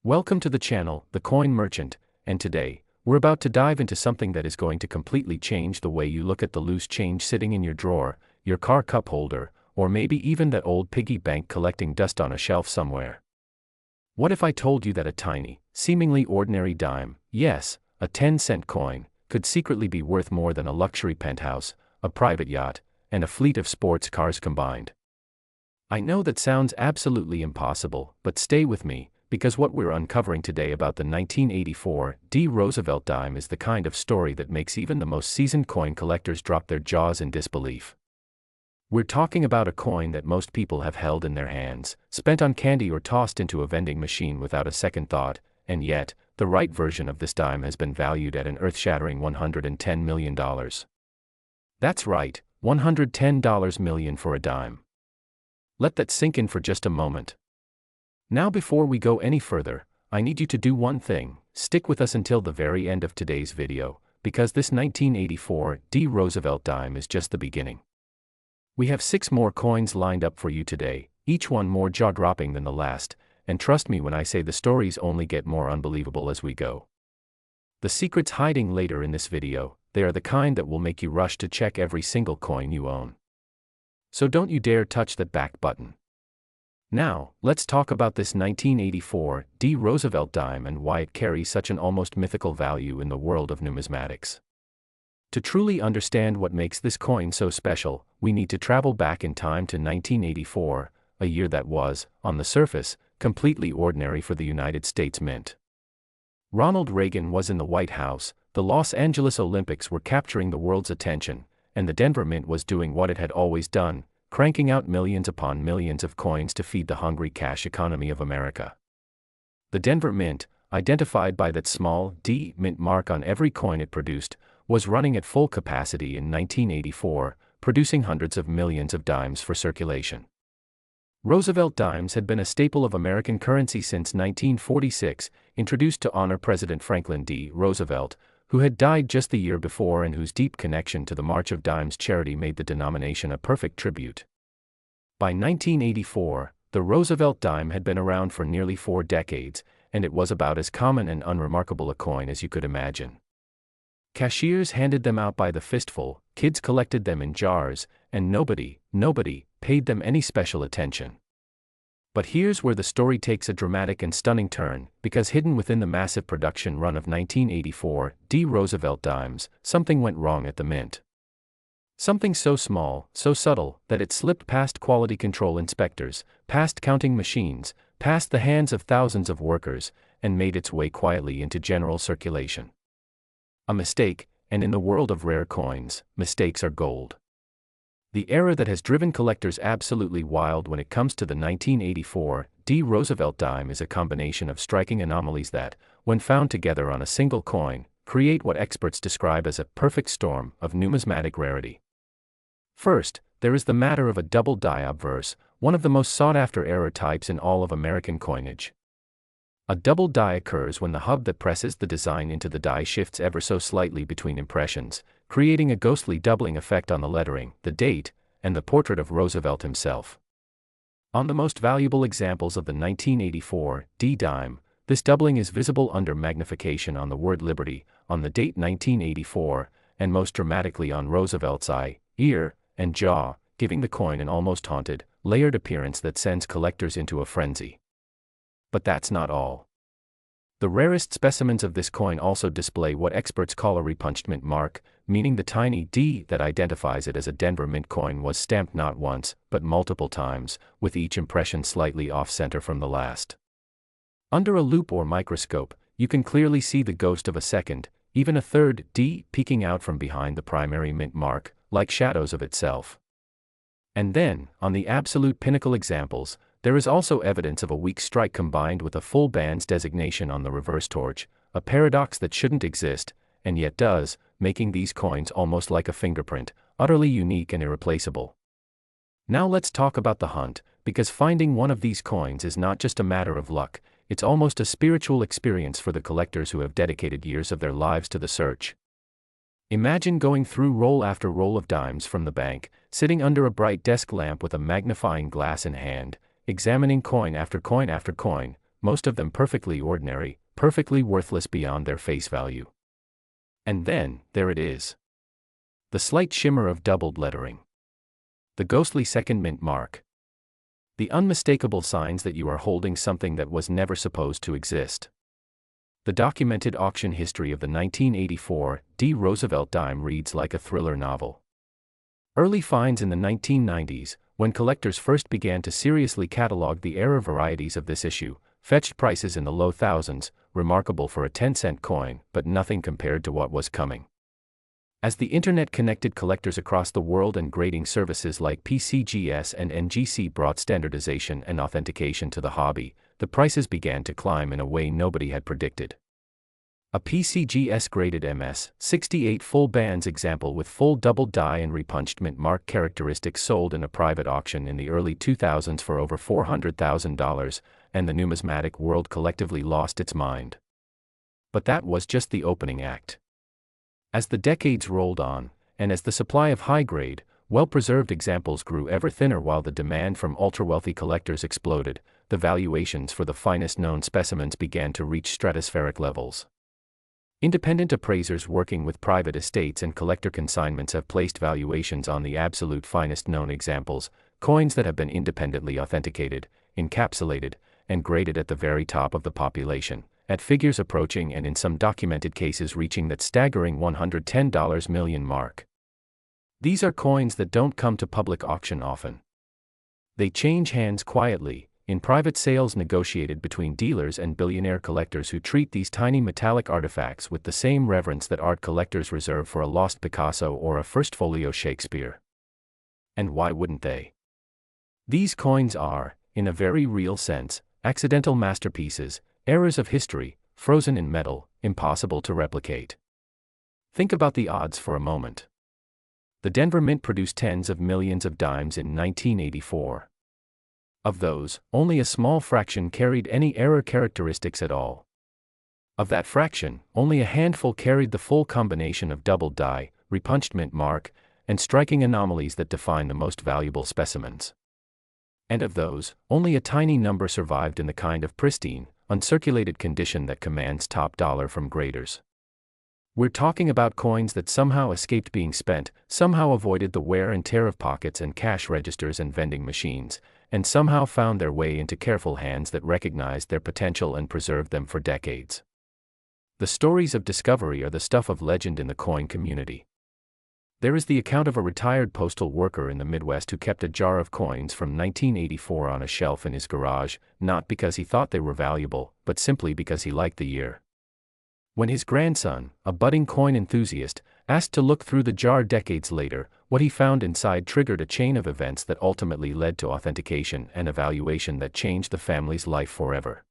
Welcome to the channel, The Coin Merchant, and today, we're about to dive into something that is going to completely change the way you look at the loose change sitting in your drawer, your car cup holder, or maybe even that old piggy bank collecting dust on a shelf somewhere. What if I told you that a tiny, seemingly ordinary dime, yes, a 10-cent coin, could secretly be worth more than a luxury penthouse, a private yacht, and a fleet of sports cars combined? I know that sounds absolutely impossible, but stay with me, because what we're uncovering today about the 1984 D. Roosevelt dime is the kind of story that makes even the most seasoned coin collectors drop their jaws in disbelief. We're talking about a coin that most people have held in their hands, spent on candy or tossed into a vending machine without a second thought, and yet, the right version of this dime has been valued at an earth-shattering $110 million. That's right, $110 million for a dime. Let that sink in for just a moment. Now before we go any further, I need you to do one thing: stick with us until the very end of today's video, because this 1984 D. Roosevelt dime is just the beginning. We have 6 more coins lined up for you today, each one more jaw-dropping than the last, and trust me when I say the stories only get more unbelievable as we go. The secrets hiding later in this video, they are the kind that will make you rush to check every single coin you own. So don't you dare touch that back button. Now, let's talk about this 1984 D. Roosevelt dime and why it carries such an almost mythical value in the world of numismatics. To truly understand what makes this coin so special, we need to travel back in time to 1984, a year that was, on the surface, completely ordinary for the United States Mint. Ronald Reagan was in the White House, the Los Angeles Olympics were capturing the world's attention, and the Denver Mint was doing what it had always done, cranking out millions upon millions of coins to feed the hungry cash economy of America. The Denver Mint, identified by that small D mint mark on every coin it produced, was running at full capacity in 1984, producing hundreds of millions of dimes for circulation. Roosevelt dimes had been a staple of American currency since 1946, introduced to honor President Franklin D. Roosevelt, who had died just the year before and whose deep connection to the March of Dimes charity made the denomination a perfect tribute. By 1984, the Roosevelt dime had been around for nearly 4 decades, and it was about as common and unremarkable a coin as you could imagine. Cashiers handed them out by the fistful, kids collected them in jars, and nobody paid them any special attention. But here's where the story takes a dramatic and stunning turn, because hidden within the massive production run of 1984 D. Roosevelt dimes, something went wrong at the Mint. Something so small, so subtle, that it slipped past quality control inspectors, past counting machines, past the hands of thousands of workers, and made its way quietly into general circulation. A mistake, and in the world of rare coins, mistakes are gold. The error that has driven collectors absolutely wild when it comes to the 1984 D. Roosevelt dime is a combination of striking anomalies that, when found together on a single coin, create what experts describe as a perfect storm of numismatic rarity. First, there is the matter of a double die obverse, one of the most sought-after error types in all of American coinage. A double die occurs when the hub that presses the design into the die shifts ever so slightly between impressions, creating a ghostly doubling effect on the lettering, the date, and the portrait of Roosevelt himself. On the most valuable examples of the 1984 D dime, this doubling is visible under magnification on the word Liberty, on the date 1984, and most dramatically on Roosevelt's eye, ear, and jaw, giving the coin an almost haunted, layered appearance that sends collectors into a frenzy. But that's not all. The rarest specimens of this coin also display what experts call a repunched mint mark, meaning the tiny D that identifies it as a Denver Mint coin was stamped not once, but multiple times, with each impression slightly off-center from the last. Under a loupe or microscope, you can clearly see the ghost of a second, even a third D peeking out from behind the primary mint mark, like shadows of itself. And then, on the absolute pinnacle examples, there is also evidence of a weak strike combined with a full band's designation on the reverse torch, a paradox that shouldn't exist, and yet does, making these coins almost like a fingerprint, utterly unique and irreplaceable. Now let's talk about the hunt, because finding one of these coins is not just a matter of luck, it's almost a spiritual experience for the collectors who have dedicated years of their lives to the search. Imagine going through roll after roll of dimes from the bank, sitting under a bright desk lamp with a magnifying glass in hand, examining coin after coin after coin, most of them perfectly ordinary, perfectly worthless beyond their face value. And then, there it is. The slight shimmer of doubled lettering. The ghostly second mint mark. The unmistakable signs that you are holding something that was never supposed to exist. The documented auction history of the 1984 D. Roosevelt dime reads like a thriller novel. Early finds in the 1990s, when collectors first began to seriously catalog the rare varieties of this issue, fetched prices in the low thousands, remarkable for a 10-cent coin, but nothing compared to what was coming. As the internet connected collectors across the world and grading services like PCGS and NGC brought standardization and authentication to the hobby, the prices began to climb in a way nobody had predicted. A PCGS graded MS-68 full bands example with full double die and repunched mint mark characteristics sold in a private auction in the early 2000s for over $400,000, and the numismatic world collectively lost its mind. But that was just the opening act. As the decades rolled on, and as the supply of high-grade, well-preserved examples grew ever thinner while the demand from ultra-wealthy collectors exploded, the valuations for the finest known specimens began to reach stratospheric levels. Independent appraisers working with private estates and collector consignments have placed valuations on the absolute finest known examples, coins that have been independently authenticated, encapsulated, and graded at the very top of the population, at figures approaching and in some documented cases reaching that staggering $110 million mark. These are coins that don't come to public auction often. They change hands quietly, in private sales negotiated between dealers and billionaire collectors who treat these tiny metallic artifacts with the same reverence that art collectors reserve for a lost Picasso or a first folio Shakespeare. And why wouldn't they? These coins are, in a very real sense, accidental masterpieces, errors of history, frozen in metal, impossible to replicate. Think about the odds for a moment. The Denver Mint produced tens of millions of dimes in 1984. Of those, only a small fraction carried any error characteristics at all. Of that fraction, only a handful carried the full combination of doubled die, repunched mint mark, and striking anomalies that define the most valuable specimens. And of those, only a tiny number survived in the kind of pristine, uncirculated condition that commands top dollar from graders. We're talking about coins that somehow escaped being spent, somehow avoided the wear and tear of pockets and cash registers and vending machines, and somehow found their way into careful hands that recognized their potential and preserved them for decades. The stories of discovery are the stuff of legend in the coin community. There is the account of a retired postal worker in the Midwest who kept a jar of coins from 1984 on a shelf in his garage, not because he thought they were valuable, but simply because he liked the year. When his grandson, a budding coin enthusiast, asked to look through the jar decades later, what he found inside triggered a chain of events that ultimately led to authentication and a valuation that changed the family's life forever.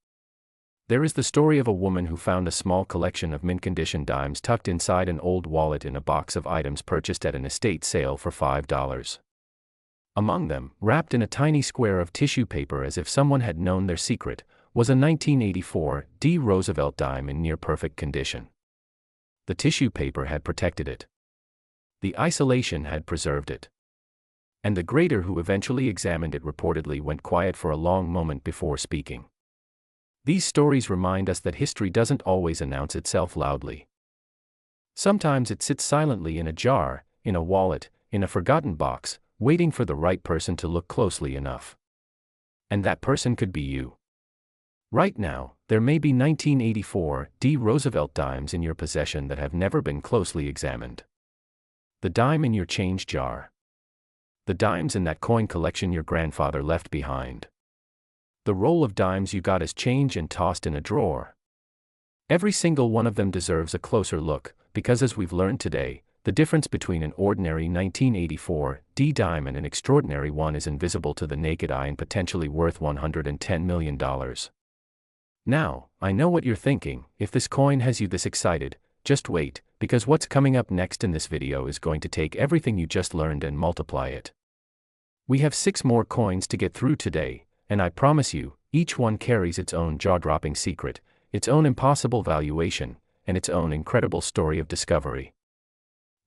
There is the story of a woman who found a small collection of mint-condition dimes tucked inside an old wallet in a box of items purchased at an estate sale for $5. Among them, wrapped in a tiny square of tissue paper as if someone had known their secret, was a 1984 D. Roosevelt dime in near-perfect condition. The tissue paper had protected it. The isolation had preserved it. And the grader who eventually examined it reportedly went quiet for a long moment before speaking. These stories remind us that history doesn't always announce itself loudly. Sometimes it sits silently in a jar, in a wallet, in a forgotten box, waiting for the right person to look closely enough. And that person could be you. Right now, there may be 1984 D. Roosevelt dimes in your possession that have never been closely examined. The dime in your change jar. The dimes in that coin collection your grandfather left behind. The roll of dimes you got as change and tossed in a drawer. Every single one of them deserves a closer look, because as we've learned today, the difference between an ordinary 1984 D dime and an extraordinary one is invisible to the naked eye and potentially worth $110 million. Now, I know what you're thinking. If this coin has you this excited, just wait, because what's coming up next in this video is going to take everything you just learned and multiply it. We have 6 more coins to get through today, and I promise you, each one carries its own jaw-dropping secret, its own impossible valuation, and its own incredible story of discovery.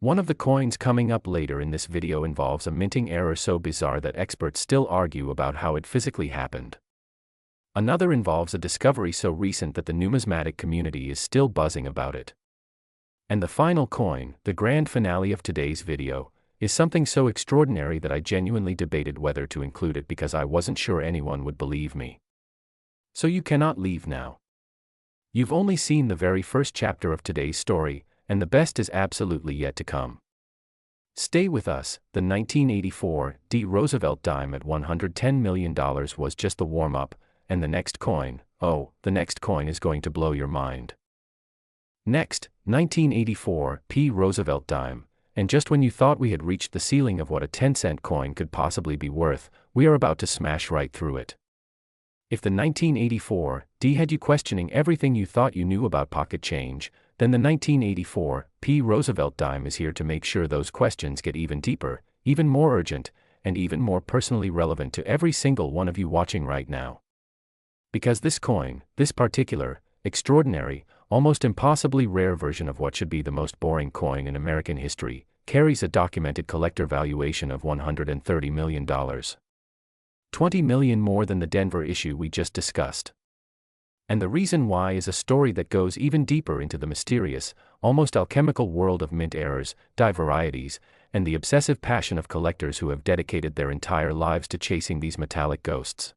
One of the coins coming up later in this video involves a minting error so bizarre that experts still argue about how it physically happened. Another involves a discovery so recent that the numismatic community is still buzzing about it. And the final coin, the grand finale of today's video, is something so extraordinary that I genuinely debated whether to include it because I wasn't sure anyone would believe me. So you cannot leave now. You've only seen the very first chapter of today's story, and the best is absolutely yet to come. Stay with us. The 1984 D. Roosevelt dime at $110 million was just the warm-up, and the next coin, oh, the next coin is going to blow your mind. Next, 1984 P. Roosevelt dime, and just when you thought we had reached the ceiling of what a 10-cent coin could possibly be worth, we are about to smash right through it. If the 1984 D had you questioning everything you thought you knew about pocket change, then the 1984 P. Roosevelt dime is here to make sure those questions get even deeper, even more urgent, and even more personally relevant to every single one of you watching right now. Because this coin, this particular, extraordinary, almost impossibly rare version of what should be the most boring coin in American history, carries a documented collector valuation of $130 million. 20 million more than the Denver issue we just discussed. And the reason why is a story that goes even deeper into the mysterious, almost alchemical world of mint errors, die varieties, and the obsessive passion of collectors who have dedicated their entire lives to chasing these metallic ghosts.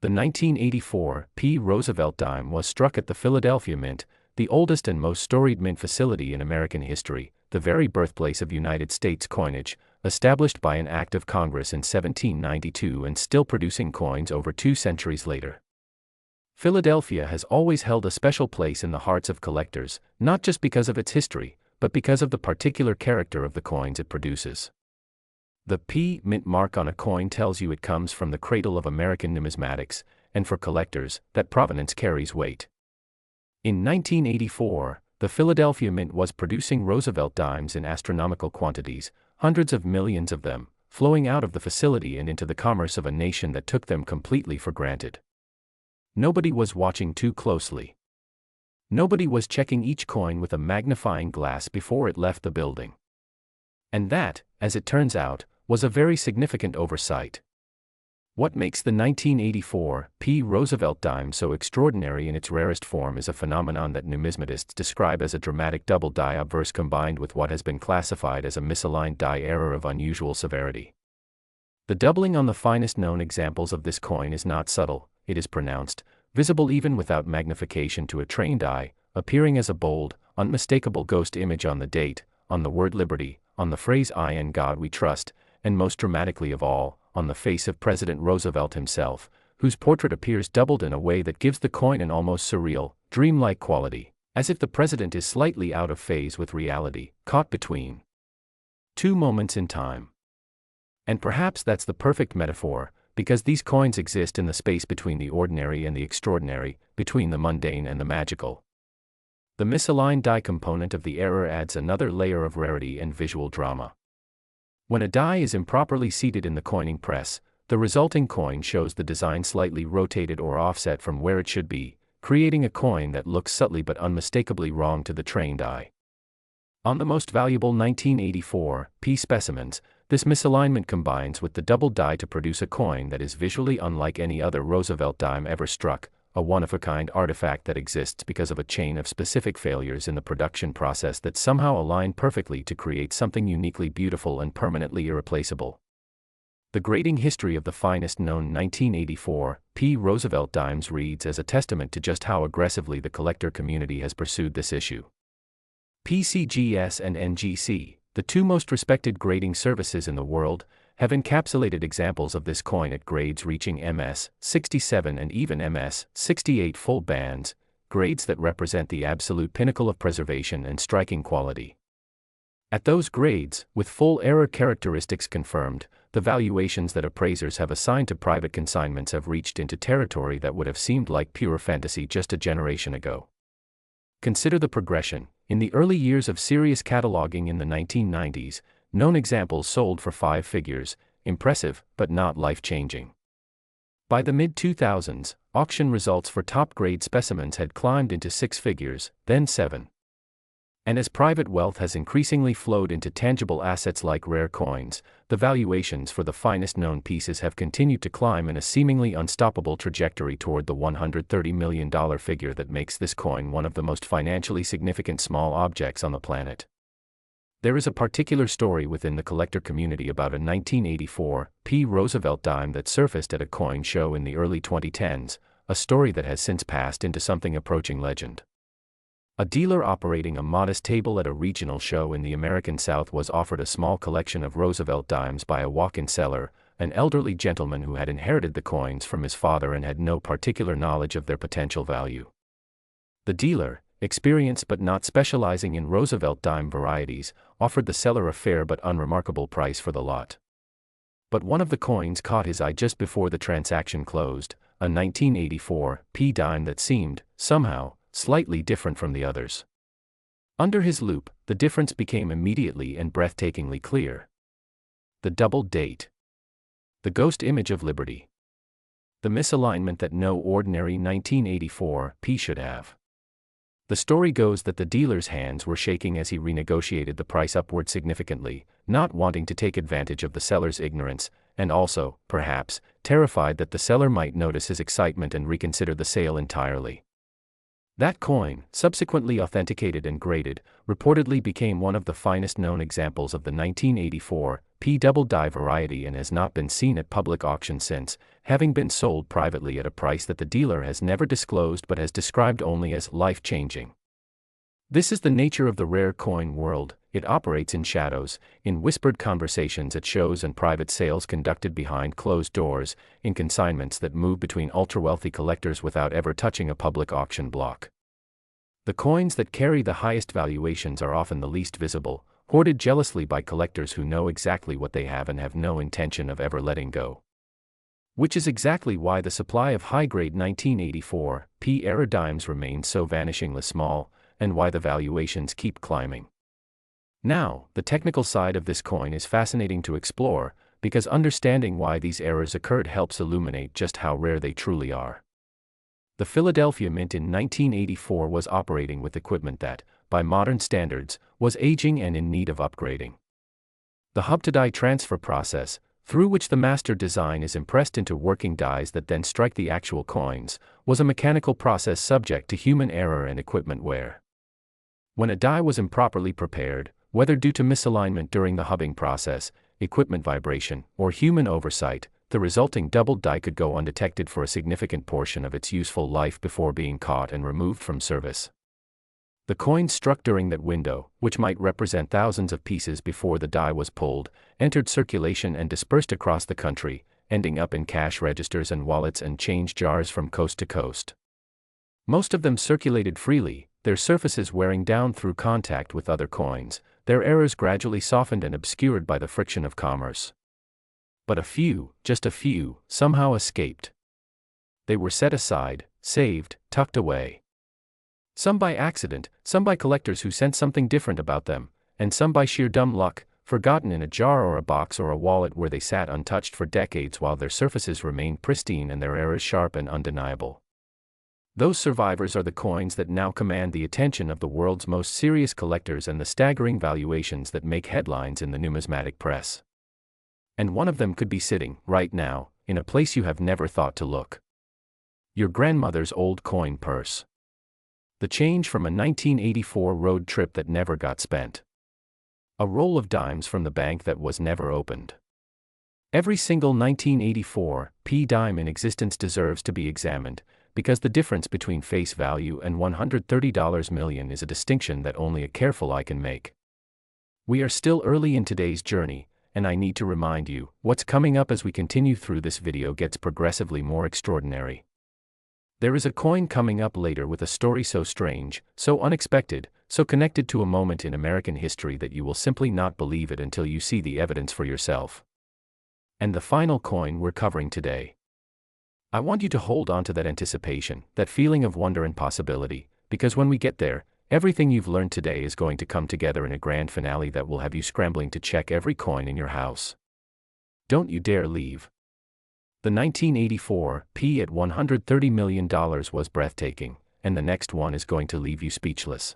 The 1984 P. Roosevelt dime was struck at the Philadelphia Mint, the oldest and most storied mint facility in American history, the very birthplace of United States coinage, established by an act of Congress in 1792 and still producing coins over 2 centuries later. Philadelphia has always held a special place in the hearts of collectors, not just because of its history, but because of the particular character of the coins it produces. The P mint mark on a coin tells you it comes from the cradle of American numismatics, and for collectors, that provenance carries weight. In 1984, the Philadelphia Mint was producing Roosevelt dimes in astronomical quantities, hundreds of millions of them, flowing out of the facility and into the commerce of a nation that took them completely for granted. Nobody was watching too closely. Nobody was checking each coin with a magnifying glass before it left the building. And that, as it turns out, was a very significant oversight. What makes the 1984 P. Roosevelt dime so extraordinary in its rarest form is a phenomenon that numismatists describe as a dramatic double die obverse combined with what has been classified as a misaligned die error of unusual severity. The doubling on the finest known examples of this coin is not subtle, it is pronounced, visible even without magnification to a trained eye, appearing as a bold, unmistakable ghost image on the date, on the word liberty, on the phrase "I and God we trust," and most dramatically of all, on the face of President Roosevelt himself, whose portrait appears doubled in a way that gives the coin an almost surreal, dreamlike quality, as if the president is slightly out of phase with reality, caught between two moments in time. And perhaps that's the perfect metaphor, because these coins exist in the space between the ordinary and the extraordinary, between the mundane and the magical. The misaligned die component of the error adds another layer of rarity and visual drama. When a die is improperly seated in the coining press, the resulting coin shows the design slightly rotated or offset from where it should be, creating a coin that looks subtly but unmistakably wrong to the trained eye. On the most valuable 1984 P specimens, this misalignment combines with the double die to produce a coin that is visually unlike any other Roosevelt dime ever struck, a one-of-a-kind artifact that exists because of a chain of specific failures in the production process that somehow align perfectly to create something uniquely beautiful and permanently irreplaceable. The grading history of the finest known 1984 P. Roosevelt dimes reads as a testament to just how aggressively the collector community has pursued this issue. PCGS and NGC, the two most respected grading services in the world, have encapsulated examples of this coin at grades reaching MS 67 and even MS 68 full bands, grades that represent the absolute pinnacle of preservation and striking quality. At those grades, with full error characteristics confirmed, the valuations that appraisers have assigned to private consignments have reached into territory that would have seemed like pure fantasy just a generation ago. Consider the progression. In the early years of serious cataloging in the 1990s, known examples sold for 5 figures, impressive but not life-changing. By the mid-2000s, auction results for top-grade specimens had climbed into 6 figures, then 7. And as private wealth has increasingly flowed into tangible assets like rare coins, the valuations for the finest known pieces have continued to climb in a seemingly unstoppable trajectory toward the $130 million figure that makes this coin one of the most financially significant small objects on the planet. There is a particular story within the collector community about a 1984 Roosevelt dime that surfaced at a coin show in the early 2010s, a story that has since passed into something approaching legend. A dealer operating a modest table at a regional show in the American South was offered a small collection of Roosevelt dimes by a walk-in seller, an elderly gentleman who had inherited the coins from his father and had no particular knowledge of their potential value. The dealer, experienced but not specializing in Roosevelt dime varieties, offered the seller a fair but unremarkable price for the lot. But one of the coins caught his eye just before the transaction closed, a 1984 dime that seemed, somehow, slightly different from the others. Under his loupe, the difference became immediately and breathtakingly clear. The double date. The ghost image of liberty. The misalignment that no ordinary 1984 should have. The story goes that the dealer's hands were shaking as he renegotiated the price upward significantly, not wanting to take advantage of the seller's ignorance, and also, perhaps, terrified that the seller might notice his excitement and reconsider the sale entirely. That coin, subsequently authenticated and graded, reportedly became one of the finest known examples of the 1984 double die variety and has not been seen at public auction since, having been sold privately at a price that the dealer has never disclosed but has described only as life-changing. This is the nature of the rare coin world. It operates in shadows, in whispered conversations at shows and private sales conducted behind closed doors, in consignments that move between ultra-wealthy collectors without ever touching a public auction block. The coins that carry the highest valuations are often the least visible, hoarded jealously by collectors who know exactly what they have and have no intention of ever letting go. Which is exactly why the supply of high-grade 1984 era dimes remains so vanishingly small, and why the valuations keep climbing. Now, the technical side of this coin is fascinating to explore, because understanding why these errors occurred helps illuminate just how rare they truly are. The Philadelphia Mint in 1984 was operating with equipment that, by modern standards, was aging and in need of upgrading. The hub-to-die transfer process, through which the master design is impressed into working dies that then strike the actual coins, was a mechanical process subject to human error and equipment wear. When a die was improperly prepared, whether due to misalignment during the hubbing process, equipment vibration, or human oversight, the resulting doubled die could go undetected for a significant portion of its useful life before being caught and removed from service. The coins struck during that window, which might represent thousands of pieces before the die was pulled, entered circulation and dispersed across the country, ending up in cash registers and wallets and change jars from coast to coast. Most of them circulated freely, their surfaces wearing down through contact with other coins, their errors gradually softened and obscured by the friction of commerce. But a few, just a few, somehow escaped. They were set aside, saved, tucked away. Some by accident, some by collectors who sensed something different about them, and some by sheer dumb luck, forgotten in a jar or a box or a wallet where they sat untouched for decades while their surfaces remained pristine and their errors sharp and undeniable. Those survivors are the coins that now command the attention of the world's most serious collectors and the staggering valuations that make headlines in the numismatic press. And one of them could be sitting, right now, in a place you have never thought to look. Your grandmother's old coin purse. The change from a 1984 road trip that never got spent. A roll of dimes from the bank that was never opened. Every single 1984 dime in existence deserves to be examined, because the difference between face value and $130 million is a distinction that only a careful eye can make. We are still early in today's journey, and I need to remind you, what's coming up as we continue through this video gets progressively more extraordinary. There is a coin coming up later with a story so strange, so unexpected, so connected to a moment in American history that you will simply not believe it until you see the evidence for yourself. And the final coin we're covering today. I want you to hold on to that anticipation, that feeling of wonder and possibility, because when we get there, everything you've learned today is going to come together in a grand finale that will have you scrambling to check every coin in your house. Don't you dare leave. The 1984 at $130 million was breathtaking, and the next one is going to leave you speechless.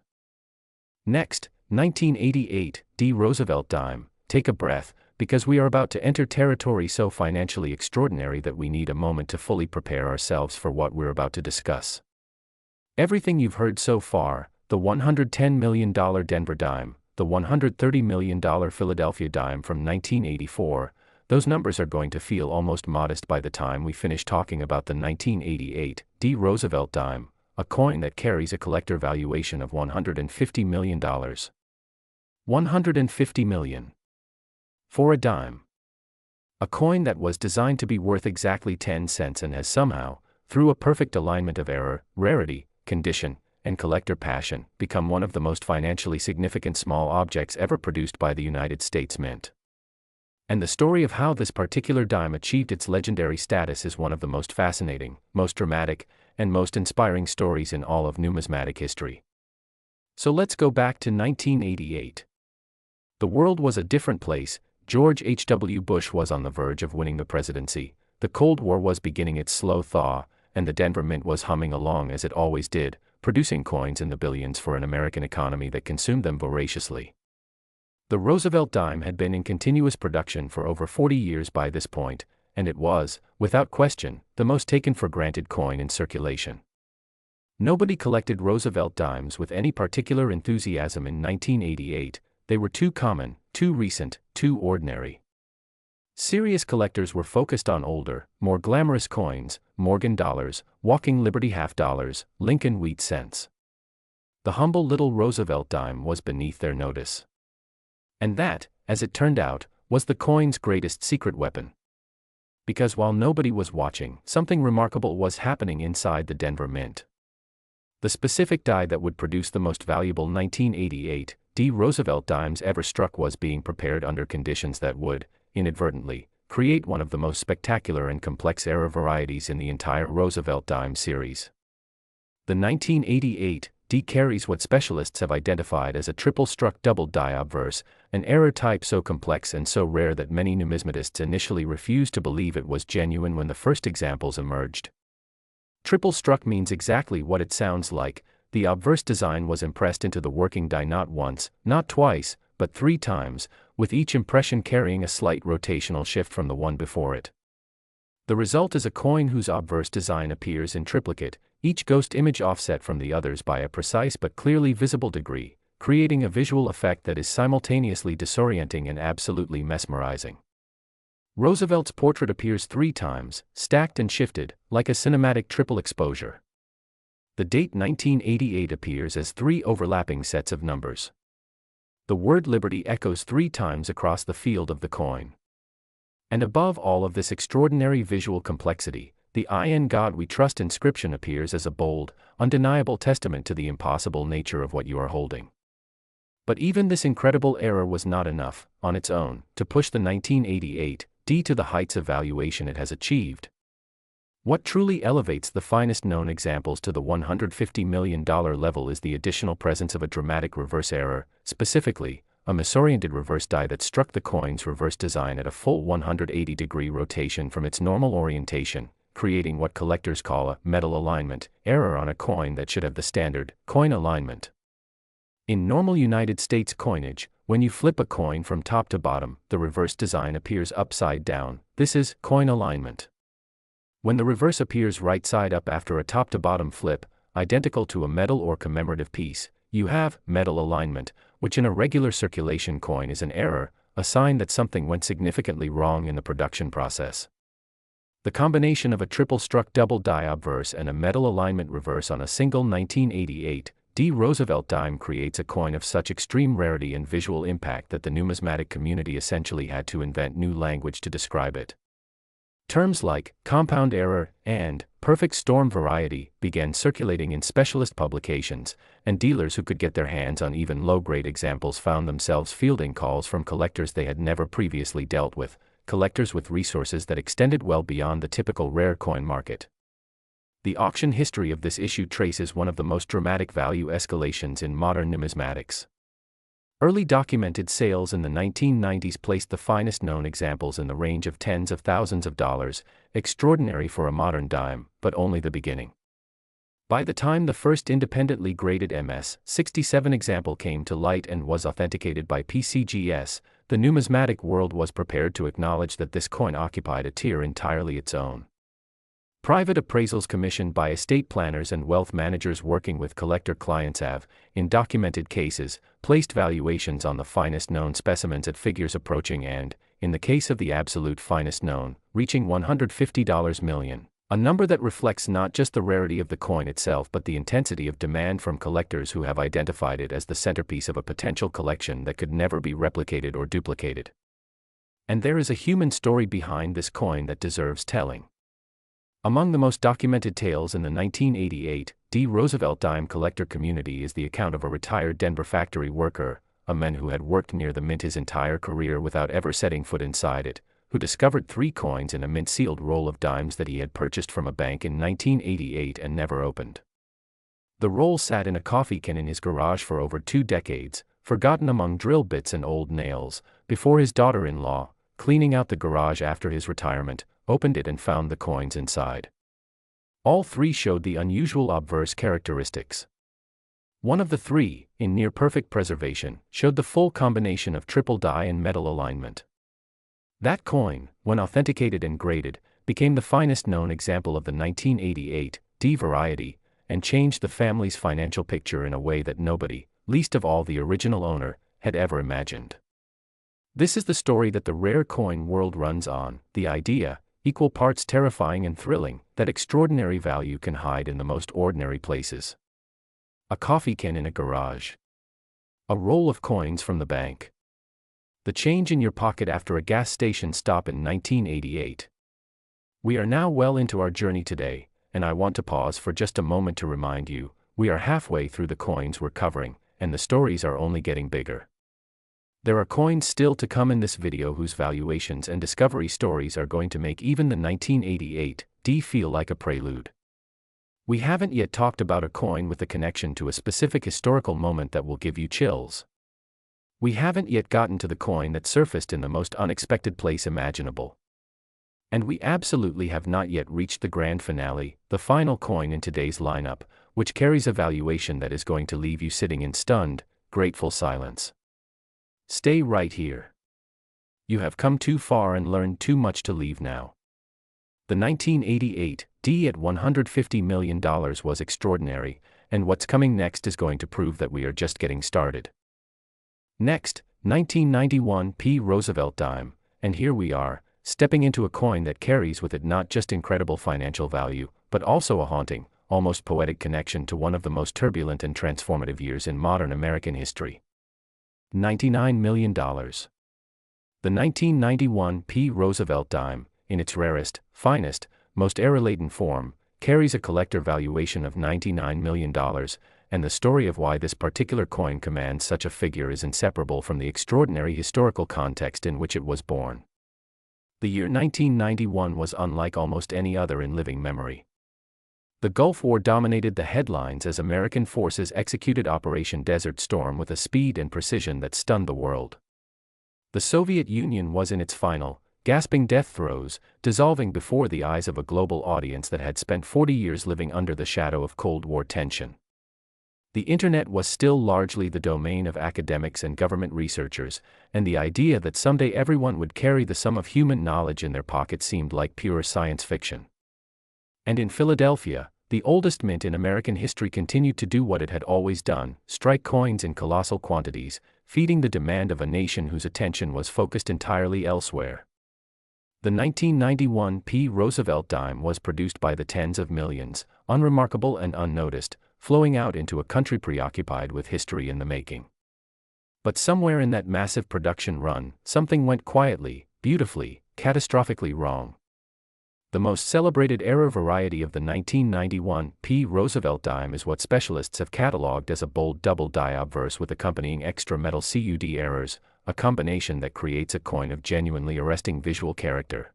Next, 1988 Roosevelt Dime. Take a breath, because we are about to enter territory so financially extraordinary that we need a moment to fully prepare ourselves for what we're about to discuss. Everything you've heard so far, the $110 million Denver dime, the $130 million Philadelphia dime from 1984, those numbers are going to feel almost modest by the time we finish talking about the 1988 Roosevelt dime, a coin that carries a collector valuation of $150 million. $150 million. For a dime. A coin that was designed to be worth exactly 10 cents and has somehow, through a perfect alignment of error, rarity, condition, and collector passion, become one of the most financially significant small objects ever produced by the United States Mint. And the story of how this particular dime achieved its legendary status is one of the most fascinating, most dramatic, and most inspiring stories in all of numismatic history. So let's go back to 1988. The world was a different place. George H.W. Bush was on the verge of winning the presidency, the Cold War was beginning its slow thaw, and the Denver Mint was humming along as it always did, producing coins in the billions for an American economy that consumed them voraciously. The Roosevelt dime had been in continuous production for over 40 years by this point, and it was, without question, the most taken-for-granted coin in circulation. Nobody collected Roosevelt dimes with any particular enthusiasm in 1988, they were too common, too recent, too ordinary. Serious collectors were focused on older, more glamorous coins, Morgan dollars, Walking Liberty half dollars, Lincoln wheat cents. The humble little Roosevelt dime was beneath their notice. And that, as it turned out, was the coin's greatest secret weapon. Because while nobody was watching, something remarkable was happening inside the Denver Mint. The specific die that would produce the most valuable 1988 Roosevelt dimes ever struck was being prepared under conditions that would, inadvertently, create one of the most spectacular and complex error varieties in the entire Roosevelt dime series. The 1988 carries what specialists have identified as a triple-struck double die obverse, an error type so complex and so rare that many numismatists initially refused to believe it was genuine when the first examples emerged. Triple-struck means exactly what it sounds like. The obverse design was impressed into the working die not once, not twice, but 3 times, with each impression carrying a slight rotational shift from the one before it. The result is a coin whose obverse design appears in triplicate, each ghost image offset from the others by a precise but clearly visible degree, creating a visual effect that is simultaneously disorienting and absolutely mesmerizing. Roosevelt's portrait appears 3 times, stacked and shifted, like a cinematic triple exposure. The date 1988 appears as 3 overlapping sets of numbers. The word Liberty echoes 3 times across the field of the coin. And above all of this extraordinary visual complexity, the "In God We Trust" inscription appears as a bold, undeniable testament to the impossible nature of what you are holding. But even this incredible error was not enough, on its own, to push the 1988 to the heights of valuation it has achieved. What truly elevates the finest known examples to the $150 million level is the additional presence of a dramatic reverse error, specifically, a misoriented reverse die that struck the coin's reverse design at a full 180-degree rotation from its normal orientation, creating what collectors call a metal alignment error on a coin that should have the standard coin alignment. In normal United States coinage, when you flip a coin from top to bottom, the reverse design appears upside down. This is coin alignment. When the reverse appears right side up after a top to bottom flip, identical to a medal or commemorative piece, you have medal alignment, which in a regular circulation coin is an error, a sign that something went significantly wrong in the production process. The combination of a triple-struck double die obverse and a medal alignment reverse on a single 1988 Roosevelt dime creates a coin of such extreme rarity and visual impact that the numismatic community essentially had to invent new language to describe it. Terms like compound error and perfect storm variety began circulating in specialist publications, and dealers who could get their hands on even low-grade examples found themselves fielding calls from collectors they had never previously dealt with, collectors with resources that extended well beyond the typical rare coin market. The auction history of this issue traces one of the most dramatic value escalations in modern numismatics. Early documented sales in the 1990s placed the finest known examples in the range of tens of thousands of dollars, extraordinary for a modern dime, but only the beginning. By the time the first independently graded MS-67 example came to light and was authenticated by PCGS, the numismatic world was prepared to acknowledge that this coin occupied a tier entirely its own. Private appraisals commissioned by estate planners and wealth managers working with collector clients have, in documented cases, placed valuations on the finest known specimens at figures approaching and, in the case of the absolute finest known, reaching $150 million. A number that reflects not just the rarity of the coin itself but the intensity of demand from collectors who have identified it as the centerpiece of a potential collection that could never be replicated or duplicated. And there is a human story behind this coin that deserves telling. Among the most documented tales in the 1988 Roosevelt dime collector community is the account of a retired Denver factory worker, a man who had worked near the mint his entire career without ever setting foot inside it, who discovered 3 coins in a mint-sealed roll of dimes that he had purchased from a bank in 1988 and never opened. The roll sat in a coffee can in his garage for over 2 decades, forgotten among drill bits and old nails, before his daughter-in-law, cleaning out the garage after his retirement, opened it and found the coins inside. All 3 showed the unusual obverse characteristics. One of the 3, in near-perfect preservation, showed the full combination of triple die and metal alignment. That coin, when authenticated and graded, became the finest known example of the 1988 variety, and changed the family's financial picture in a way that nobody, least of all the original owner, had ever imagined. This is the story that the rare coin world runs on, the idea, equal parts terrifying and thrilling, that extraordinary value can hide in the most ordinary places. A coffee can in a garage. A roll of coins from the bank. The change in your pocket after a gas station stop in 1988. We are now well into our journey today, and I want to pause for just a moment to remind you, we are halfway through the coins we're covering, and the stories are only getting bigger. There are coins still to come in this video whose valuations and discovery stories are going to make even the 1988 feel like a prelude. We haven't yet talked about a coin with a connection to a specific historical moment that will give you chills. We haven't yet gotten to the coin that surfaced in the most unexpected place imaginable. And we absolutely have not yet reached the grand finale, the final coin in today's lineup, which carries a valuation that is going to leave you sitting in stunned, grateful silence. Stay right here. You have come too far and learned too much to leave now. The 1988 at $150 million was extraordinary, and what's coming next is going to prove that we are just getting started. Next, 1991 Roosevelt dime, and here we are, stepping into a coin that carries with it not just incredible financial value, but also a haunting, almost poetic connection to one of the most turbulent and transformative years in modern American history. $99 million. The 1991 Roosevelt dime, in its rarest, finest, most error-laden form, carries a collector valuation of $99 million, and the story of why this particular coin commands such a figure is inseparable from the extraordinary historical context in which it was born. The year 1991 was unlike almost any other in living memory. The Gulf War dominated the headlines as American forces executed Operation Desert Storm with a speed and precision that stunned the world. The Soviet Union was in its final, gasping death throes, dissolving before the eyes of a global audience that had spent 40 years living under the shadow of Cold War tension. The internet was still largely the domain of academics and government researchers, and the idea that someday everyone would carry the sum of human knowledge in their pocket seemed like pure science fiction. And in Philadelphia, the oldest mint in American history continued to do what it had always done, strike coins in colossal quantities, feeding the demand of a nation whose attention was focused entirely elsewhere. The 1991 Roosevelt dime was produced by the tens of millions, unremarkable and unnoticed, flowing out into a country preoccupied with history in the making. But somewhere in that massive production run, something went quietly, beautifully, catastrophically wrong. The most celebrated error variety of the 1991 Roosevelt dime is what specialists have catalogued as a bold double die obverse with accompanying extra metal CUD errors, a combination that creates a coin of genuinely arresting visual character.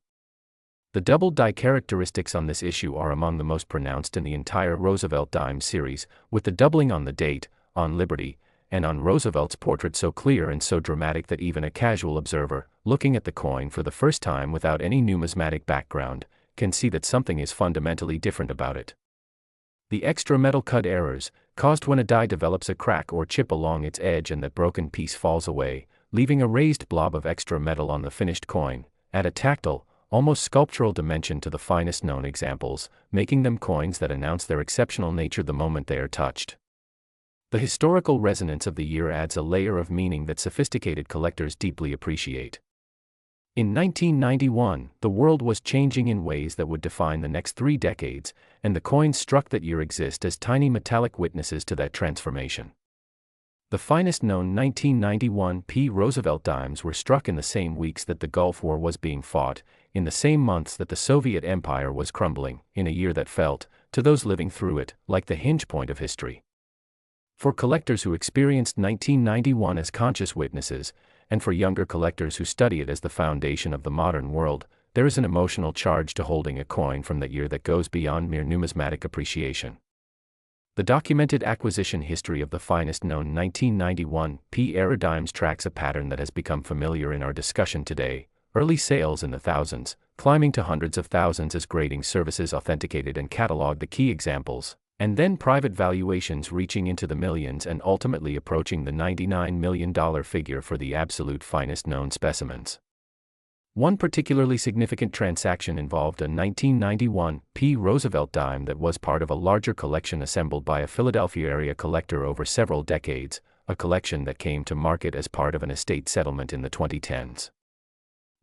The double die characteristics on this issue are among the most pronounced in the entire Roosevelt dime series, with the doubling on the date, on Liberty, and on Roosevelt's portrait so clear and so dramatic that even a casual observer, looking at the coin for the first time without any numismatic background, can see that something is fundamentally different about it. The extra metal cut errors, caused when a die develops a crack or chip along its edge and that broken piece falls away, leaving a raised blob of extra metal on the finished coin, add a tactile, almost sculptural dimension to the finest known examples, making them coins that announce their exceptional nature the moment they are touched. The historical resonance of the year adds a layer of meaning that sophisticated collectors deeply appreciate. In 1991, the world was changing in ways that would define the next 3 decades, and the coins struck that year exist as tiny metallic witnesses to that transformation. The finest known 1991 Roosevelt Dimes were struck in the same weeks that the Gulf War was being fought, in the same months that the Soviet Empire was crumbling, in a year that felt, to those living through it, like the hinge point of history. For collectors who experienced 1991 as conscious witnesses, and for younger collectors who study it as the foundation of the modern world, there is an emotional charge to holding a coin from that year that goes beyond mere numismatic appreciation. The documented acquisition history of the finest known 1991 era dimes tracks a pattern that has become familiar in our discussion today: early sales in the thousands, climbing to hundreds of thousands as grading services authenticated and cataloged the key examples, and then private valuations reaching into the millions and ultimately approaching the $99 million figure for the absolute finest known specimens. One particularly significant transaction involved a 1991 Roosevelt dime that was part of a larger collection assembled by a Philadelphia area collector over several decades, a collection that came to market as part of an estate settlement in the 2010s.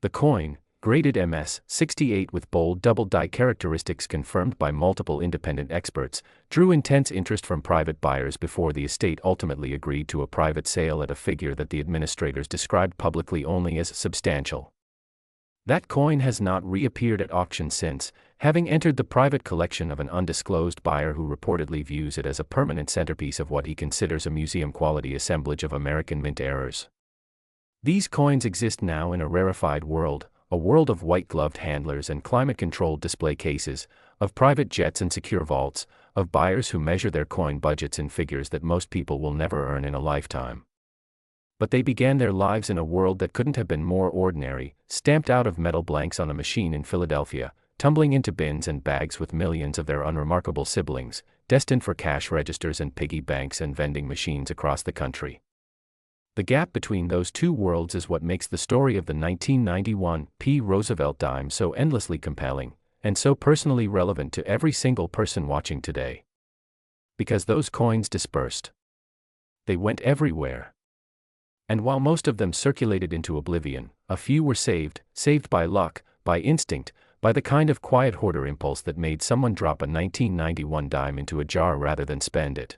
The coin, graded MS-68 with bold double die characteristics confirmed by multiple independent experts, drew intense interest from private buyers before the estate ultimately agreed to a private sale at a figure that the administrators described publicly only as substantial. That coin has not reappeared at auction since, having entered the private collection of an undisclosed buyer who reportedly views it as a permanent centerpiece of what he considers a museum-quality assemblage of American mint errors. These coins exist now in a rarefied world, a world of white-gloved handlers and climate-controlled display cases, of private jets and secure vaults, of buyers who measure their coin budgets in figures that most people will never earn in a lifetime. But they began their lives in a world that couldn't have been more ordinary, stamped out of metal blanks on a machine in Philadelphia, tumbling into bins and bags with millions of their unremarkable siblings, destined for cash registers and piggy banks and vending machines across the country. The gap between those two worlds is what makes the story of the 1991 Roosevelt dime so endlessly compelling, and so personally relevant to every single person watching today. Because those coins dispersed. They went everywhere. And while most of them circulated into oblivion, a few were saved by luck, by instinct, by the kind of quiet hoarder impulse that made someone drop a 1991 dime into a jar rather than spend it.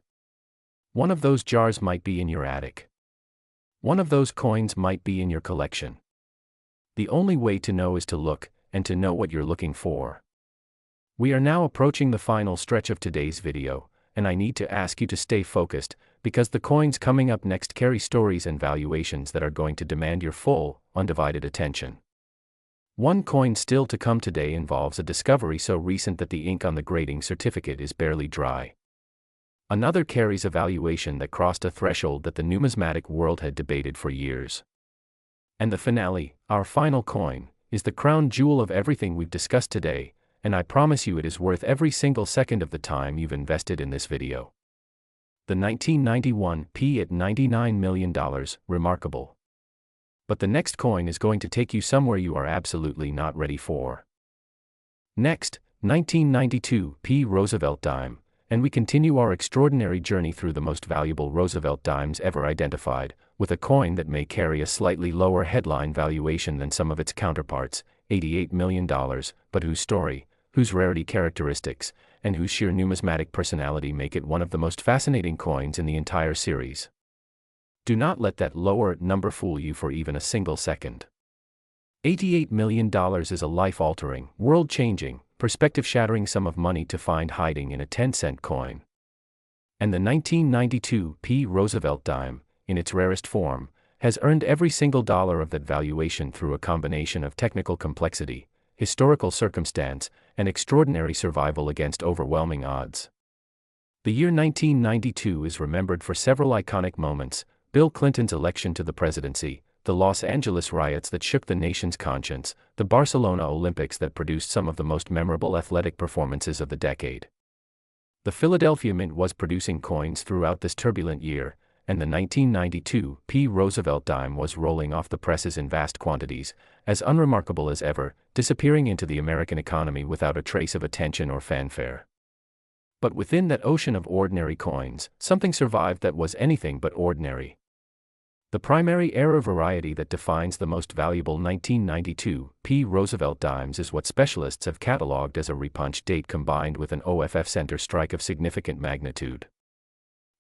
One of those jars might be in your attic. One of those coins might be in your collection. The only way to know is to look, and to know what you're looking for. We are now approaching the final stretch of today's video, and I need to ask you to stay focused, because the coins coming up next carry stories and valuations that are going to demand your full, undivided attention. One coin still to come today involves a discovery so recent that the ink on the grading certificate is barely dry. Another carries a valuation that crossed a threshold that the numismatic world had debated for years. And the finale, our final coin, is the crown jewel of everything we've discussed today, and I promise you it is worth every single second of the time you've invested in this video. The 1991 at $99 million, remarkable. But the next coin is going to take you somewhere you are absolutely not ready for. Next, 1992 Roosevelt dime, and we continue our extraordinary journey through the most valuable Roosevelt dimes ever identified, with a coin that may carry a slightly lower headline valuation than some of its counterparts, $88 million, but whose story, whose rarity characteristics, and whose sheer numismatic personality make it one of the most fascinating coins in the entire series. Do not let that lower number fool you for even a single second. $88 million is a life-altering, world-changing, perspective-shattering sum of money to find hiding in a 10-cent coin. And the 1992 Roosevelt dime, in its rarest form, has earned every single dollar of that valuation through a combination of technical complexity, historical circumstance, and extraordinary survival against overwhelming odds. The year 1992 is remembered for several iconic moments: Bill Clinton's election to the presidency, the Los Angeles riots that shook the nation's conscience, the Barcelona Olympics that produced some of the most memorable athletic performances of the decade. The Philadelphia Mint was producing coins throughout this turbulent year, and the 1992 P. Roosevelt dime was rolling off the presses in vast quantities, as unremarkable as ever, disappearing into the American economy without a trace of attention or fanfare. But within that ocean of ordinary coins, something survived that was anything but ordinary. The primary era variety that defines the most valuable 1992 P. Roosevelt dimes is what specialists have catalogued as a repunch date combined with an OFF center strike of significant magnitude.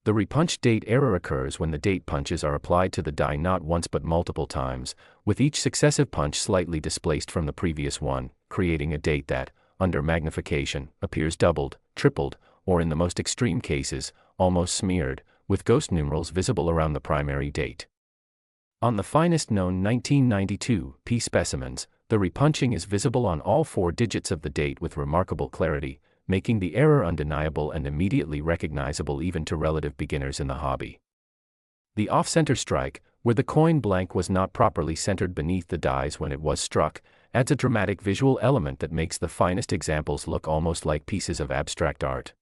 The repunch date error occurs when the date punches are applied to the die not once but multiple times, with each successive punch slightly displaced from the previous one, creating a date that, under magnification, appears doubled, tripled, or in the most extreme cases, almost smeared, with ghost numerals visible around the primary date. On the finest known 1992 P specimens, the repunching is visible on all 4 digits of the date with remarkable clarity, making the error undeniable and immediately recognizable even to relative beginners in the hobby. The off-center strike, where the coin blank was not properly centered beneath the dies when it was struck, adds a dramatic visual element that makes the finest examples look almost like pieces of abstract art.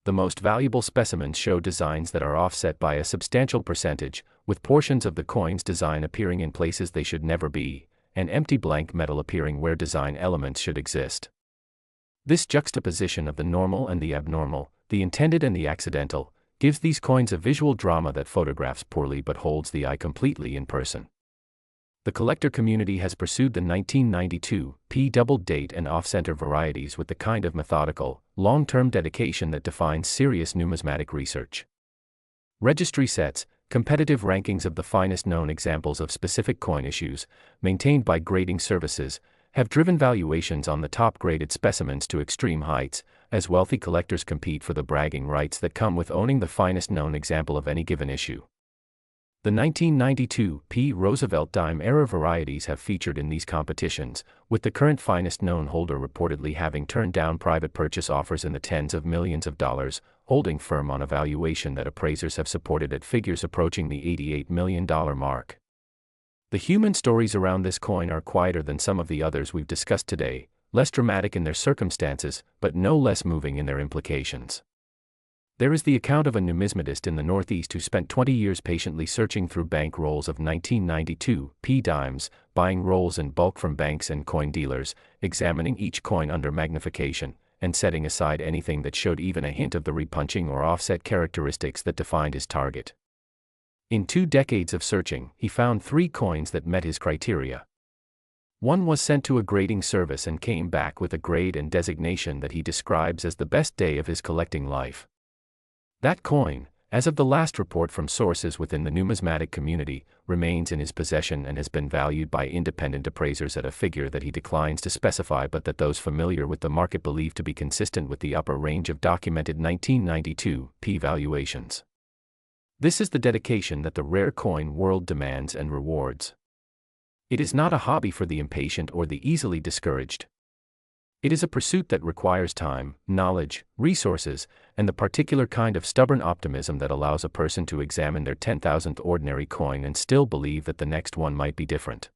The most valuable specimens show designs that are offset by a substantial percentage, with portions of the coin's design appearing in places they should never be, and empty blank metal appearing where design elements should exist. This juxtaposition of the normal and the abnormal, the intended and the accidental, gives these coins a visual drama that photographs poorly but holds the eye completely in person. The collector community has pursued the 1992 P double date and off-center varieties with the kind of methodical, long-term dedication that defines serious numismatic research. Registry sets, competitive rankings of the finest known examples of specific coin issues, maintained by grading services, have driven valuations on the top-graded specimens to extreme heights, as wealthy collectors compete for the bragging rights that come with owning the finest known example of any given issue. The 1992 P. Roosevelt dime era varieties have featured in these competitions, with the current finest known holder reportedly having turned down private purchase offers in the tens of millions of dollars, holding firm on a valuation that appraisers have supported at figures approaching the $88 million mark. The human stories around this coin are quieter than some of the others we've discussed today, less dramatic in their circumstances, but no less moving in their implications. There is the account of a numismatist in the Northeast who spent 20 years patiently searching through bank rolls of 1992 P dimes, buying rolls in bulk from banks and coin dealers, examining each coin under magnification, and setting aside anything that showed even a hint of the repunching or offset characteristics that defined his target. In 2 decades of searching, he found 3 coins that met his criteria. One was sent to a grading service and came back with a grade and designation that he describes as the best day of his collecting life. That coin, as of the last report from sources within the numismatic community, remains in his possession and has been valued by independent appraisers at a figure that he declines to specify but that those familiar with the market believe to be consistent with the upper range of documented 1992 P valuations. This is the dedication that the rare coin world demands and rewards. It is not a hobby for the impatient or the easily discouraged. It is a pursuit that requires time, knowledge, resources, and the particular kind of stubborn optimism that allows a person to examine their 10,000th ordinary coin and still believe that the next one might be different.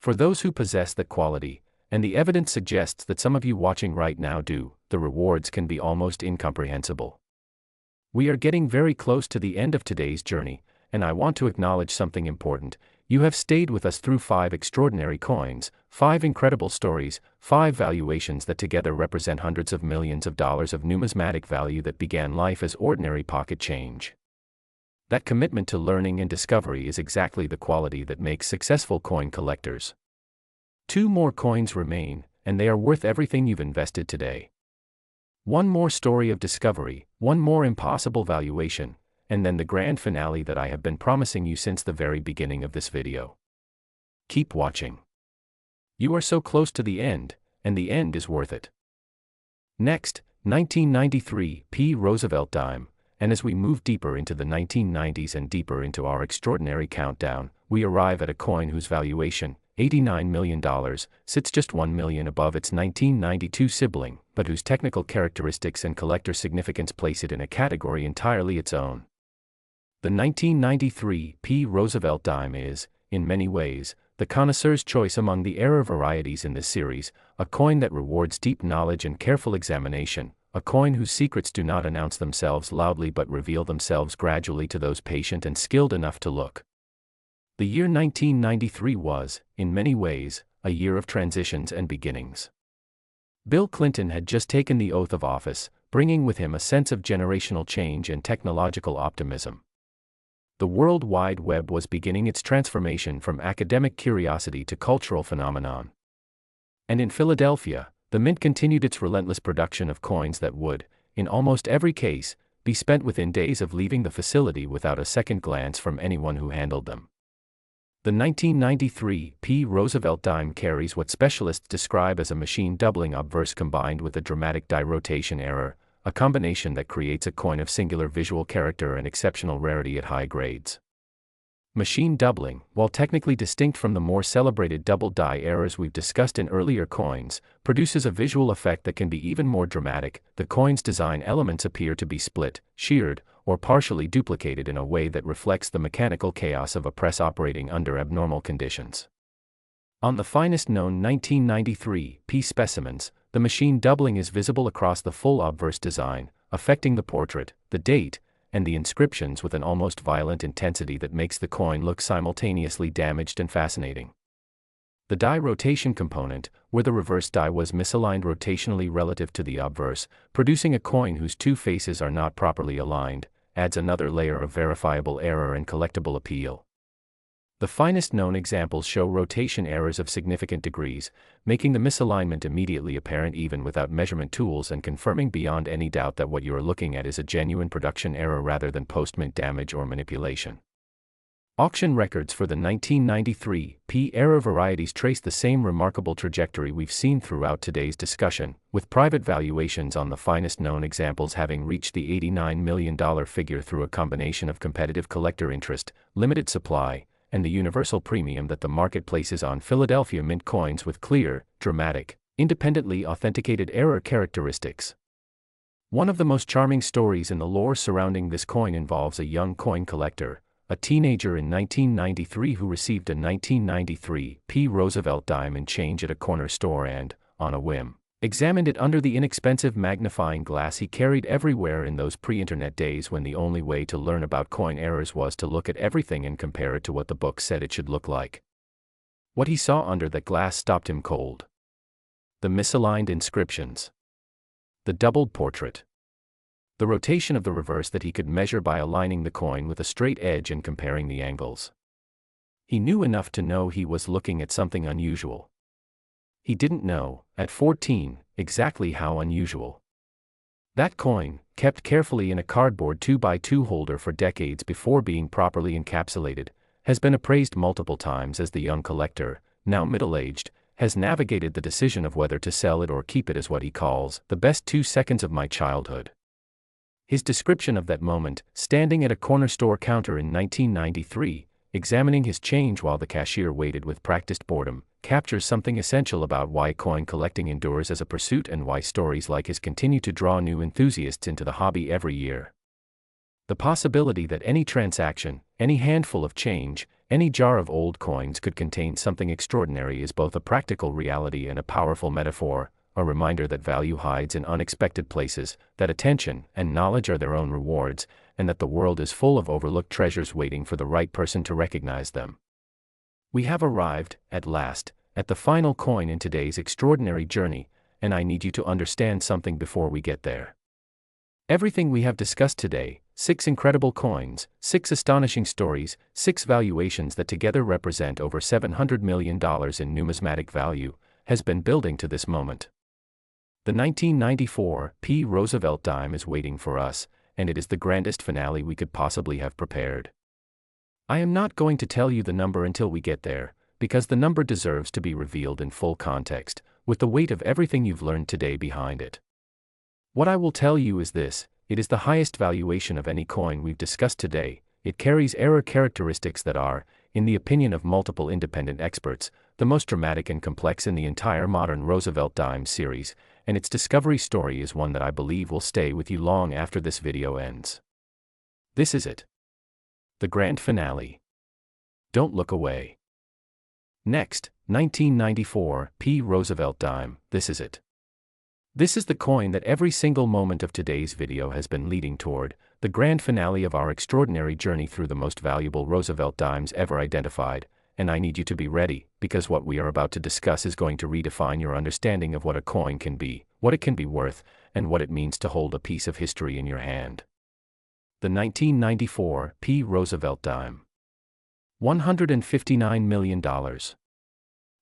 For those who possess that quality, and the evidence suggests that some of you watching right now do, the rewards can be almost incomprehensible. We are getting very close to the end of today's journey, and I want to acknowledge something important. You have stayed with us through 5 extraordinary coins, 5 incredible stories, 5 valuations that together represent hundreds of millions of dollars of numismatic value that began life as ordinary pocket change. That commitment to learning and discovery is exactly the quality that makes successful coin collectors. 2 more coins remain, and they are worth everything you've invested today. 1 more story of discovery, 1 more impossible valuation, and then the grand finale that I have been promising you since the very beginning of this video. Keep watching. You are so close to the end, and the end is worth it. Next, 1993 P. Roosevelt dime, and as we move deeper into the 1990s and deeper into our extraordinary countdown, we arrive at a coin whose valuation, $89 million, sits just $1 million above its 1992 sibling, but whose technical characteristics and collector significance place it in a category entirely its own. The 1993 P. Roosevelt dime is, in many ways, the connoisseur's choice among the era varieties in this series, a coin that rewards deep knowledge and careful examination, a coin whose secrets do not announce themselves loudly but reveal themselves gradually to those patient and skilled enough to look. The year 1993 was, in many ways, a year of transitions and beginnings. Bill Clinton had just taken the oath of office, bringing with him a sense of generational change and technological optimism. The World Wide Web was beginning its transformation from academic curiosity to cultural phenomenon. And in Philadelphia, the Mint continued its relentless production of coins that would, in almost every case, be spent within days of leaving the facility without a second glance from anyone who handled them. The 1993 P. Roosevelt dime carries what specialists describe as a machine doubling obverse combined with a dramatic die rotation error, a combination that creates a coin of singular visual character and exceptional rarity at high grades. Machine doubling, while technically distinct from the more celebrated double die errors we've discussed in earlier coins, produces a visual effect that can be even more dramatic. The coin's design elements appear to be split, sheared, or partially duplicated in a way that reflects the mechanical chaos of a press operating under abnormal conditions. On the finest known 1993 P specimens, the machine doubling is visible across the full obverse design, affecting the portrait, the date, and the inscriptions with an almost violent intensity that makes the coin look simultaneously damaged and fascinating. The die rotation component, where the reverse die was misaligned rotationally relative to the obverse, producing a coin whose two faces are not properly aligned, adds another layer of verifiable error and collectible appeal. The finest known examples show rotation errors of significant degrees, making the misalignment immediately apparent even without measurement tools and confirming beyond any doubt that what you are looking at is a genuine production error rather than post-mint damage or manipulation. Auction records for the 1993 P era varieties trace the same remarkable trajectory we've seen throughout today's discussion, with private valuations on the finest known examples having reached the $89 million figure through a combination of competitive collector interest, limited supply, and the universal premium that the market places on Philadelphia Mint coins with clear, dramatic, independently authenticated error characteristics. One of the most charming stories in the lore surrounding this coin involves a young coin collector, a teenager in 1993 who received a 1993 P. Roosevelt dime in change at a corner store and, on a whim, examined it under the inexpensive magnifying glass he carried everywhere in those pre-internet days when the only way to learn about coin errors was to look at everything and compare it to what the book said it should look like. What he saw under that glass stopped him cold. The misaligned inscriptions. The doubled portrait. The rotation of the reverse that he could measure by aligning the coin with a straight edge and comparing the angles. He knew enough to know he was looking at something unusual. He didn't know, at 14, exactly how unusual. That coin, kept carefully in a cardboard 2x2 holder for decades before being properly encapsulated, has been appraised multiple times as the young collector, now middle-aged, has navigated the decision of whether to sell it or keep it as what he calls the best 2 seconds of my childhood. His description of that moment, standing at a corner store counter in 1993, examining his change while the cashier waited with practiced boredom, captures something essential about why coin collecting endures as a pursuit and why stories like his continue to draw new enthusiasts into the hobby every year. The possibility that any transaction, any handful of change, any jar of old coins could contain something extraordinary is both a practical reality and a powerful metaphor, a reminder that value hides in unexpected places, that attention and knowledge are their own rewards, and that the world is full of overlooked treasures waiting for the right person to recognize them. We have arrived, at last, at the final coin in today's extraordinary journey, and I need you to understand something before we get there. Everything we have discussed today, 6 incredible coins, 6 astonishing stories, 6 valuations that together represent over $700 million in numismatic value, has been building to this moment. The 1994 P. Roosevelt dime is waiting for us, and it is the grandest finale we could possibly have prepared. I am not going to tell you the number until we get there, because the number deserves to be revealed in full context, with the weight of everything you've learned today behind it. What I will tell you is this: it is the highest valuation of any coin we've discussed today. It carries error characteristics that are, in the opinion of multiple independent experts, the most dramatic and complex in the entire modern Roosevelt Dimes series, and its discovery story is one that I believe will stay with you long after this video ends. This is it. The grand finale. Don't look away. Next, 1994 P. Roosevelt dime, this is it. This is the coin that every single moment of today's video has been leading toward, the grand finale of our extraordinary journey through the most valuable Roosevelt dimes ever identified, and I need you to be ready, because what we are about to discuss is going to redefine your understanding of what a coin can be, what it can be worth, and what it means to hold a piece of history in your hand. The 1994 P. Roosevelt dime. $159 million.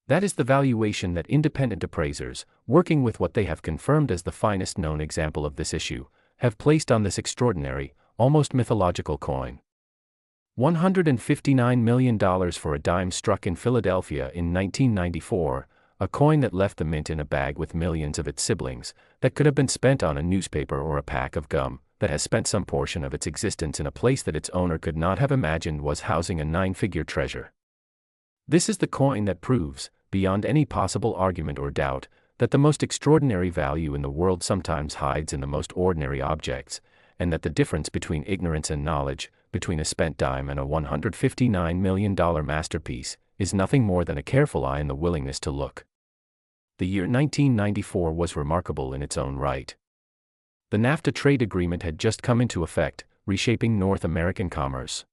That is the valuation that independent appraisers, working with what they have confirmed as the finest known example of this issue, have placed on this extraordinary, almost mythological coin. $159 million for a dime struck in Philadelphia in 1994, a coin that left the mint in a bag with millions of its siblings, that could have been spent on a newspaper or a pack of gum, that has spent some portion of its existence in a place that its owner could not have imagined was housing a nine-figure treasure. This is the coin that proves, beyond any possible argument or doubt, that the most extraordinary value in the world sometimes hides in the most ordinary objects, and that the difference between ignorance and knowledge, between a spent dime and a $159 million masterpiece, is nothing more than a careful eye and the willingness to look. The year 1994 was remarkable in its own right. The NAFTA trade agreement had just come into effect, reshaping North American commerce.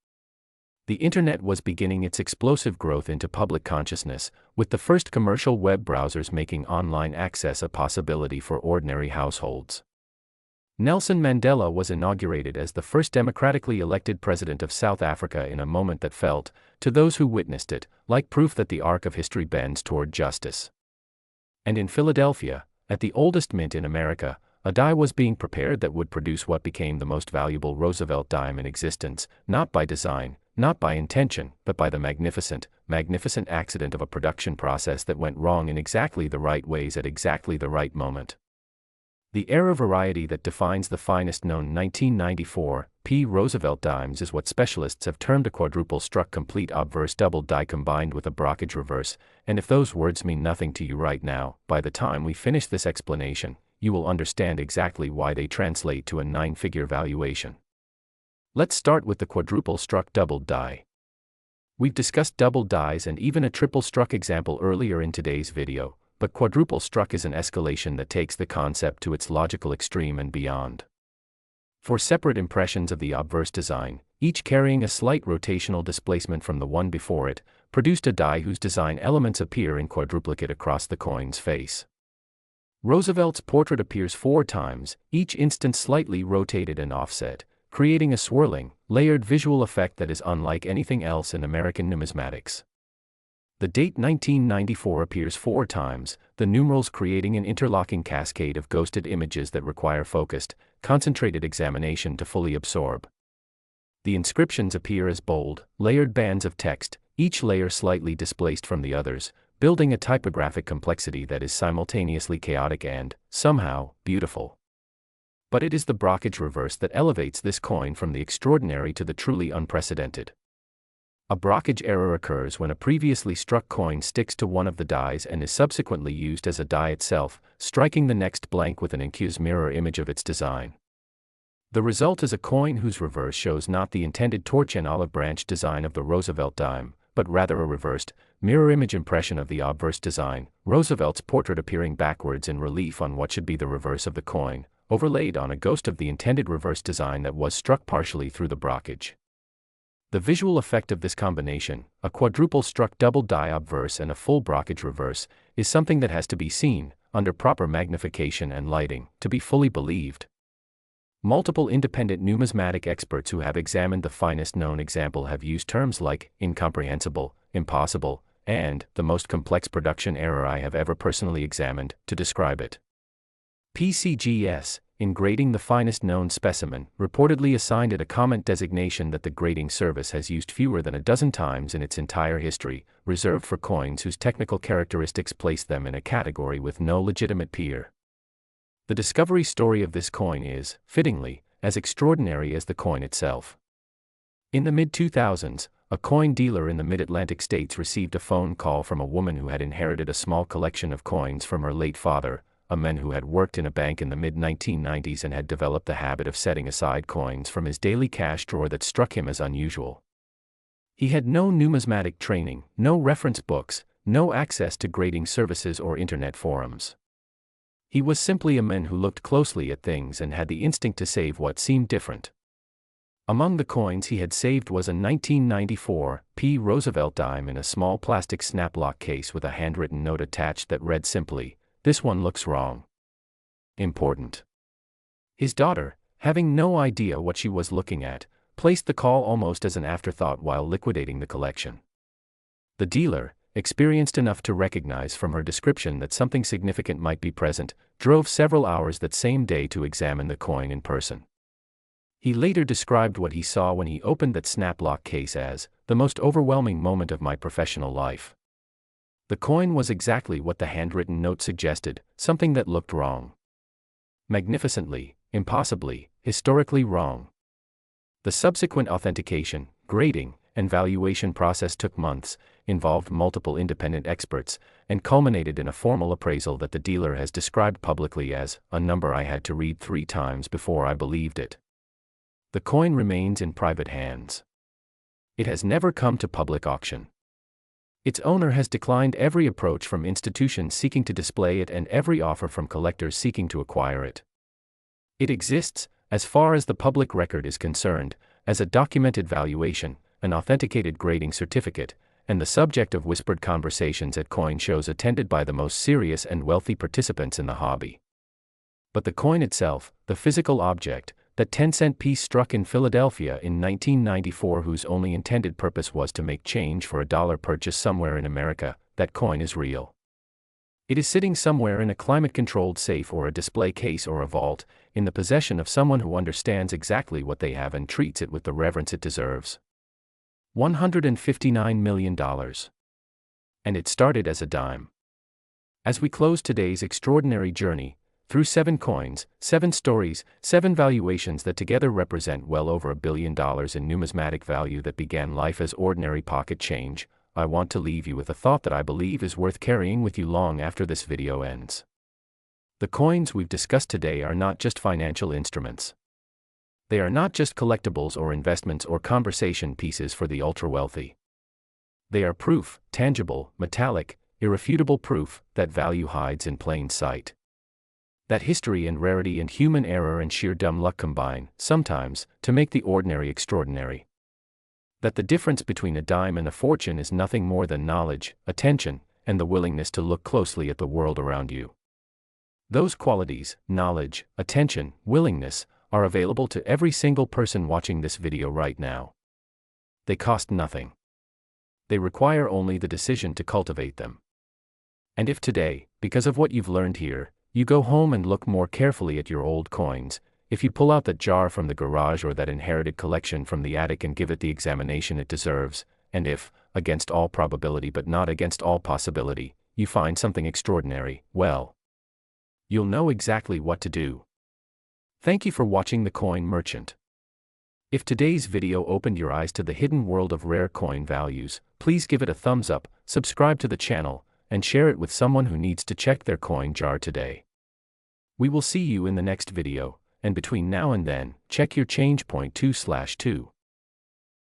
The Internet was beginning its explosive growth into public consciousness, with the first commercial web browsers making online access a possibility for ordinary households. Nelson Mandela was inaugurated as the first democratically elected president of South Africa in a moment that felt, to those who witnessed it, like proof that the arc of history bends toward justice. And in Philadelphia, at the oldest mint in America, a die was being prepared that would produce what became the most valuable Roosevelt dime in existence, not by design, not by intention, but by the magnificent accident of a production process that went wrong in exactly the right ways at exactly the right moment. The error variety that defines the finest known 1994 P. Roosevelt dimes is what specialists have termed a quadruple struck complete obverse double die combined with a brockage reverse, and if those words mean nothing to you right now, by the time we finish this explanation, you will understand exactly why they translate to a nine-figure valuation. Let's start with the quadruple struck double die. We've discussed double dies and even a triple struck example earlier in today's video, but quadruple struck is an escalation that takes the concept to its logical extreme and beyond. Four separate impressions of the obverse design, each carrying a slight rotational displacement from the one before it, produced a die whose design elements appear in quadruplicate across the coin's face. Roosevelt's portrait appears 4 times, each instance slightly rotated and offset, creating a swirling, layered visual effect that is unlike anything else in American numismatics. The date 1994 appears 4 times, the numerals creating an interlocking cascade of ghosted images that require focused, concentrated examination to fully absorb. The inscriptions appear as bold, layered bands of text, each layer slightly displaced from the others, building a typographic complexity that is simultaneously chaotic and, somehow, beautiful. But it is the brockage reverse that elevates this coin from the extraordinary to the truly unprecedented. A brockage error occurs when a previously struck coin sticks to one of the dies and is subsequently used as a die itself, striking the next blank with an incuse mirror image of its design. The result is a coin whose reverse shows not the intended torch and olive branch design of the Roosevelt dime, but rather a reversed, mirror image impression of the obverse design, Roosevelt's portrait appearing backwards in relief on what should be the reverse of the coin, overlaid on a ghost of the intended reverse design that was struck partially through the brockage. The visual effect of this combination, a quadruple struck double die obverse and a full brockage reverse, is something that has to be seen, under proper magnification and lighting, to be fully believed. Multiple independent numismatic experts who have examined the finest known example have used terms like incomprehensible, impossible, and the most complex production error I have ever personally examined to describe it. PCGS, in grading the finest known specimen, reportedly assigned it a comment designation that the grading service has used fewer than a dozen times in its entire history, reserved for coins whose technical characteristics place them in a category with no legitimate peer. The discovery story of this coin is, fittingly, as extraordinary as the coin itself. In the mid-2000s, a coin dealer in the mid-Atlantic states received a phone call from a woman who had inherited a small collection of coins from her late father, a man who had worked in a bank in the mid-1990s and had developed the habit of setting aside coins from his daily cash drawer that struck him as unusual. He had no numismatic training, no reference books, no access to grading services or internet forums. He was simply a man who looked closely at things and had the instinct to save what seemed different. Among the coins he had saved was a 1994 Roosevelt dime in a small plastic snap-lock case with a handwritten note attached that read simply, "This one looks wrong." Important. His daughter, having no idea what she was looking at, placed the call almost as an afterthought while liquidating the collection. The dealer, experienced enough to recognize from her description that something significant might be present, drove several hours that same day to examine the coin in person. He later described what he saw when he opened that snap-lock case as the most overwhelming moment of my professional life. The coin was exactly what the handwritten note suggested, something that looked wrong. Magnificently, impossibly, historically wrong. The subsequent authentication, grading, and valuation process took months, involved multiple independent experts, and culminated in a formal appraisal that the dealer has described publicly as a number I had to read 3 times before I believed it. The coin remains in private hands. It has never come to public auction. Its owner has declined every approach from institutions seeking to display it and every offer from collectors seeking to acquire it. It exists, as far as the public record is concerned, as a documented valuation, an authenticated grading certificate, and the subject of whispered conversations at coin shows attended by the most serious and wealthy participants in the hobby. But the coin itself, the physical object, that 10-cent piece struck in Philadelphia in 1994 whose only intended purpose was to make change for a dollar purchase somewhere in America, that coin is real. It is sitting somewhere in a climate-controlled safe or a display case or a vault, in the possession of someone who understands exactly what they have and treats it with the reverence it deserves. $159 million. And it started as a dime. As we close today's extraordinary journey, through 7 coins, 7 stories, 7 valuations that together represent well over $1 billion in numismatic value that began life as ordinary pocket change, I want to leave you with a thought that I believe is worth carrying with you long after this video ends. The coins we've discussed today are not just financial instruments. They are not just collectibles or investments or conversation pieces for the ultra-wealthy. They are proof, tangible, metallic, irrefutable proof, that value hides in plain sight. That history and rarity and human error and sheer dumb luck combine, sometimes, to make the ordinary extraordinary. That the difference between a dime and a fortune is nothing more than knowledge, attention, and the willingness to look closely at the world around you. Those qualities, knowledge, attention, willingness, are available to every single person watching this video right now. They cost nothing. They require only the decision to cultivate them. And if today, because of what you've learned here, you go home and look more carefully at your old coins, if you pull out that jar from the garage or that inherited collection from the attic and give it the examination it deserves, and if, against all probability but not against all possibility, you find something extraordinary, well, you'll know exactly what to do. Thank you for watching The Coin Merchant. If today's video opened your eyes to the hidden world of rare coin values, please give it a thumbs up, subscribe to the channel, and share it with someone who needs to check their coin jar today. We will see you in the next video, and between now and then, check your change point 2/2.